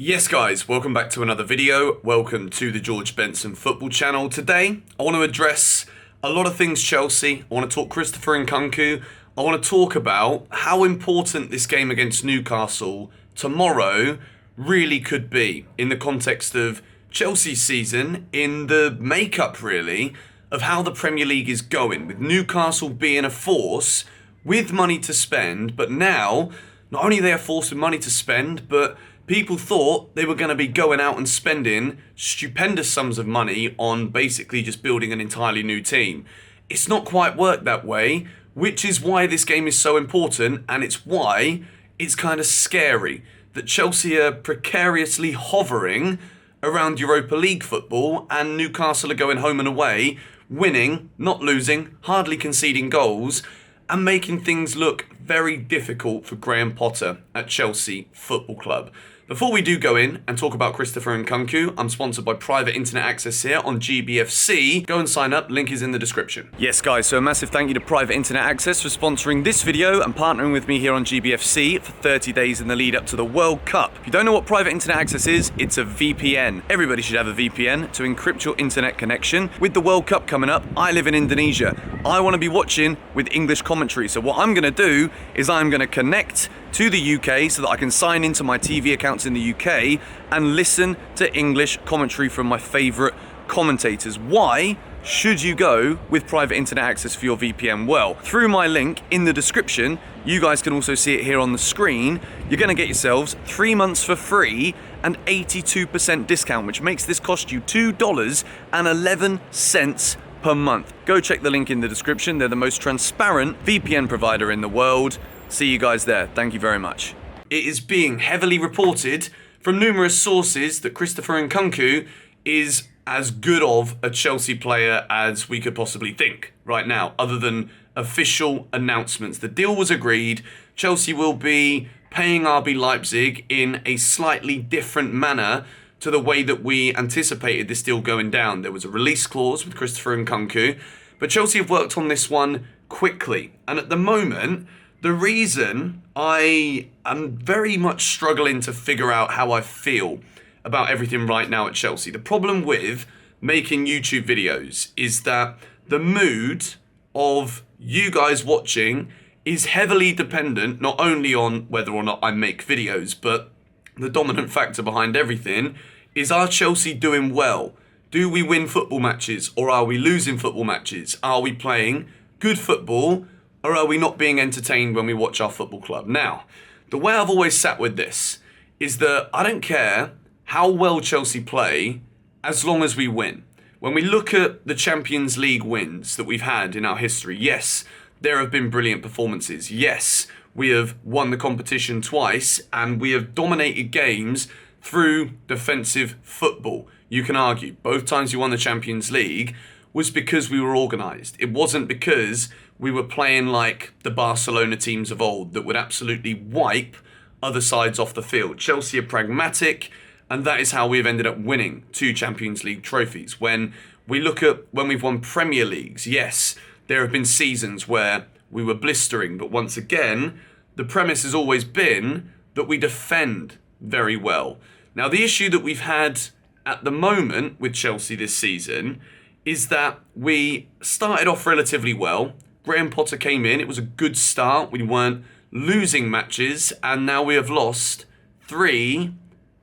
Yes guys, welcome back to another video. Welcome to the George Benson football channel. Today, I want to address a lot of things Chelsea. I want to talk Christopher Nkunku. I want to talk about how important this game against Newcastle tomorrow really could be in the context of Chelsea's season, in the makeup really of how the Premier League is going, with Newcastle being a force with money to spend, but now not only are they a force with money to spend, but people thought they were going to be going out and spending stupendous sums of money on basically just building an entirely new team. It's not quite worked that way, which is why this game is so important, and it's why it's kind of scary that Chelsea are precariously hovering around Europa League football and Newcastle are going home and away, winning, not losing, hardly conceding goals, and making things look very difficult for Graham Potter at Chelsea Football Club. Before we do go in and talk about Christopher Nkunku, I'm sponsored by Private Internet Access here on GBFC. Go and sign up, link is in the description. Yes guys, so a massive thank you to Private Internet Access for sponsoring this video and partnering with me here on GBFC for 30 days in the lead up to the World Cup. If you don't know what Private Internet Access is, it's a VPN. Everybody should have a VPN to encrypt your internet connection. With the World Cup coming up, I live in Indonesia. I want to be watching with English commentary, so what I'm going to do is I'm going to connect to the UK so that I can sign into my TV accounts in the UK and listen to English commentary from my favourite commentators. Why should you go with Private Internet Access for your VPN? Well, through my link in the description, you guys can also see it here on the screen, you're going to get yourselves 3 months for free and 82% discount, which makes this cost you $2.11 per month. Go check the link in the description. They're the most transparent VPN provider in the world. See you guys there. Thank you very much. It is being heavily reported from numerous sources that Christopher Nkunku is as good of a Chelsea player as we could possibly think right now, other than official announcements. The deal was agreed. Chelsea will be paying RB Leipzig in a slightly different manner to the way that we anticipated this deal going down. There was a release clause with Christopher Nkunku, but Chelsea have worked on this one quickly. And at the moment, the reason I am very much struggling to figure out how I feel about everything right now at Chelsea. The problem with making YouTube videos is that the mood of you guys watching is heavily dependent not only on whether or not I make videos, but the dominant factor behind everything is, are Chelsea doing well? Do we win football matches or are we losing football matches? Are we playing good football or are we not being entertained when we watch our football club? Now, the way I've always sat with this is that I don't care how well Chelsea play as long as we win. When we look at the Champions League wins that we've had in our history, yes, there have been brilliant performances. Yes, we have won the competition twice and we have dominated games through defensive football. You can argue both times we won the Champions League was because we were organised. It wasn't because we were playing like the Barcelona teams of old that would absolutely wipe other sides off the field. Chelsea are pragmatic, and that is how we've ended up winning 2 Champions League trophies. When we look at when we've won Premier Leagues, yes, there have been seasons where we were blistering, but once again, the premise has always been that we defend very well. Now, the issue that we've had at the moment with Chelsea this season is that we started off relatively well. Graham Potter came in, it was a good start, we weren't losing matches, and now we have lost 3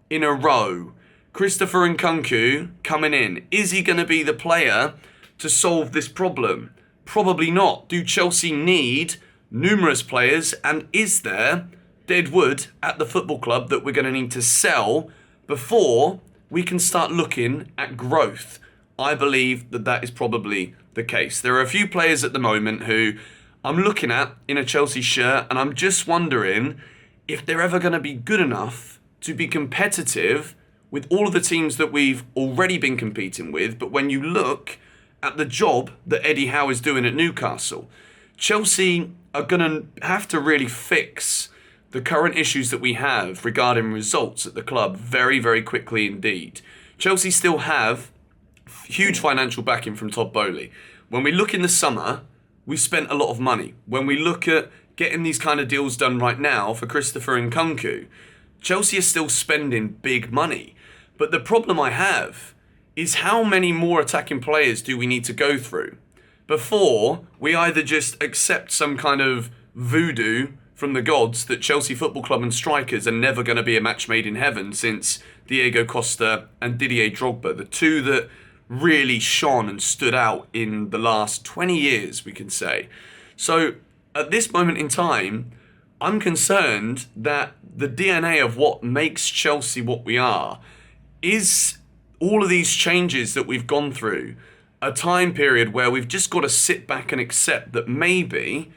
in a row. Christopher Nkunku coming in, is he going to be the player to solve this problem? Probably not. Do Chelsea need numerous players, and is there dead wood at the football club that we're going to need to sell before we can start looking at growth? I believe that that is probably the case. There are a few players at the moment who I'm looking at in a Chelsea shirt and I'm just wondering if they're ever going to be good enough to be competitive with all of the teams that we've already been competing with. But when you look at the job that Eddie Howe is doing at Newcastle, Chelsea are going to have to really fix the current issues that we have regarding results at the club very, very quickly indeed. Chelsea still have huge financial backing from Todd Boehly. When we look in the summer, we spent a lot of money. When we look at getting these kind of deals done right now for Christopher Nkunku, Chelsea are still spending big money. But the problem I have is how many more attacking players do we need to go through before we either just accept some kind of voodoo from the gods that Chelsea Football Club and strikers are never going to be a match made in heaven, since Diego Costa and Didier Drogba, the two that really shone and stood out in the last 20 years, we can say. So at this moment in time, I'm concerned that the DNA of what makes Chelsea what we are is all of these changes that we've gone through, a time period where we've just got to sit back and accept that maybe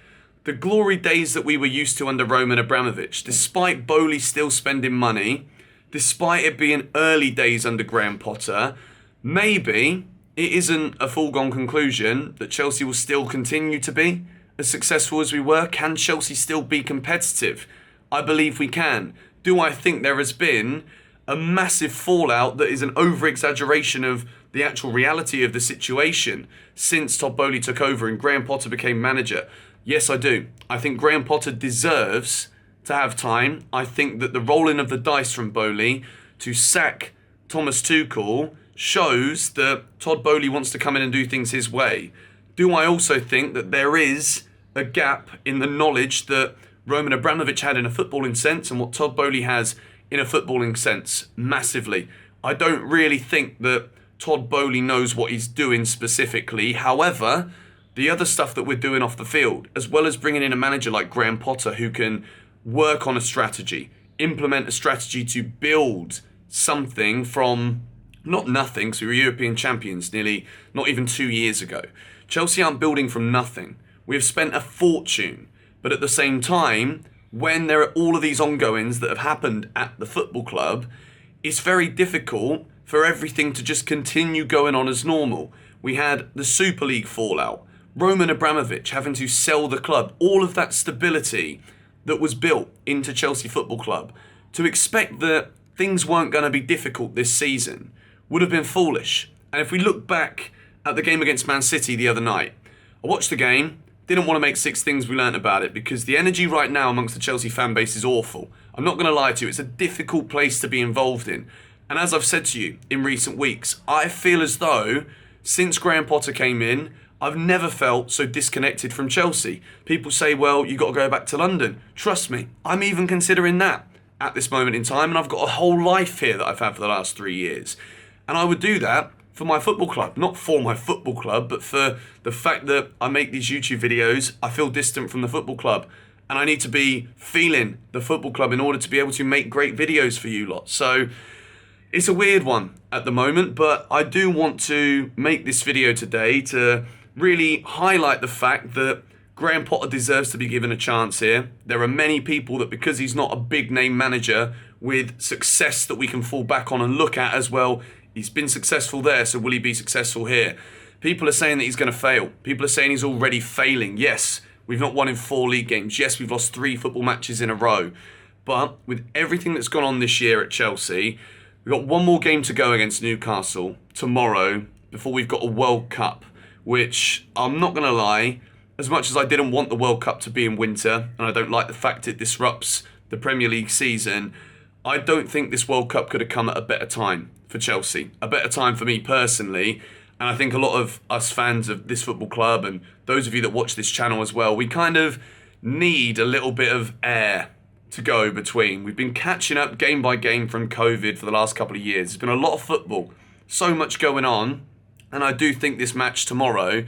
the glory days that we were used to under Roman Abramovich, despite Bowley still spending money, despite it being early days under Graham Potter, maybe it isn't a foregone conclusion that Chelsea will still continue to be as successful as we were. Can Chelsea still be competitive? I believe we can. Do I think there has been a massive fallout that is an over-exaggeration of the actual reality of the situation since Todd Bowley took over and Graham Potter became manager? Yes, I do. I think Graham Potter deserves to have time. I think that the rolling of the dice from Bowley to sack Thomas Tuchel shows that Todd Bowley wants to come in and do things his way. Do I also think that there is a gap in the knowledge that Roman Abramovich had in a footballing sense and what Todd Bowley has in a footballing sense? Massively. I don't really think that Todd Bowley knows what he's doing specifically. However, the other stuff that we're doing off the field, as well as bringing in a manager like Graham Potter who can work on a strategy, implement a strategy to build something from not nothing, because we were European champions nearly not even 2 years ago. Chelsea aren't building from nothing. We have spent a fortune, but at the same time, when there are all of these ongoings that have happened at the football club, it's very difficult for everything to just continue going on as normal. We had the Super League fallout, Roman Abramovich having to sell the club, all of that stability that was built into Chelsea Football Club. To expect that things weren't going to be difficult this season would have been foolish. And if we look back at the game against Man City the other night, I watched the game, didn't want to make 6 things we learnt about it, because the energy right now amongst the Chelsea fan base is awful. I'm not going to lie to you, it's a difficult place to be involved in. And as I've said to you in recent weeks, I feel as though since Graham Potter came in, I've never felt so disconnected from Chelsea. People say, well, you've got to go back to London. Trust me, I'm even considering that at this moment in time, and I've got a whole life here that I've had for the last 3 years. And I would do that for my football club, not for my football club, but for the fact that I make these YouTube videos, I feel distant from the football club, and I need to be feeling the football club in order to be able to make great videos for you lot. So it's a weird one at the moment, but I do want to make this video today to really highlight the fact that Graham Potter deserves to be given a chance here. There are many people that, because he's not a big name manager with success that we can fall back on and look at as well, he's been successful there, so will he be successful here? People are saying that he's going to fail. People are saying he's already failing. Yes, we've not won in 4 league games. Yes, we've lost 3 football matches in a row. But with everything that's gone on this year at Chelsea, we've got 1 more game to go against Newcastle tomorrow before we've got a World Cup, which I'm not going to lie, as much as I didn't want the World Cup to be in winter, and I don't like the fact it disrupts the Premier League season, I don't think this World Cup could have come at a better time for Chelsea, a better time for me personally. And I think a lot of us fans of this football club, and those of you that watch this channel as well, we kind of need a little bit of air to go between. We've been catching up game by game from COVID for the last couple of years. There's been a lot of football, so much going on. And I do think this match tomorrow,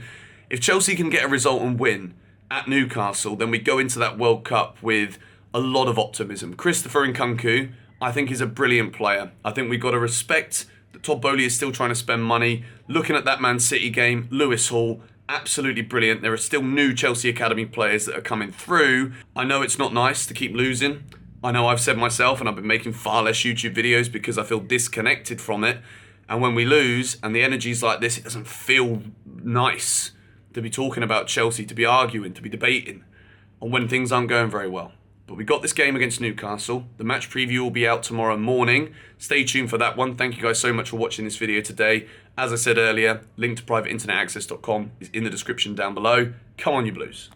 if Chelsea can get a result and win at Newcastle, then we go into that World Cup with a lot of optimism. Christopher Nkunku, I think, is a brilliant player. I think we've got to respect that Todd Bowley is still trying to spend money. Looking at that Man City game, Lewis Hall, absolutely brilliant. There are still new Chelsea Academy players that are coming through. I know it's not nice to keep losing. I know I've said myself, and I've been making far less YouTube videos because I feel disconnected from it. And when we lose and the energy's like this, it doesn't feel nice to be talking about Chelsea, to be arguing, to be debating on when things aren't going very well. But we got this game against Newcastle. The match preview will be out tomorrow morning. Stay tuned for that one. Thank you guys so much for watching this video today. As I said earlier, link to privateinternetaccess.com is in the description down below. Come on, you Blues.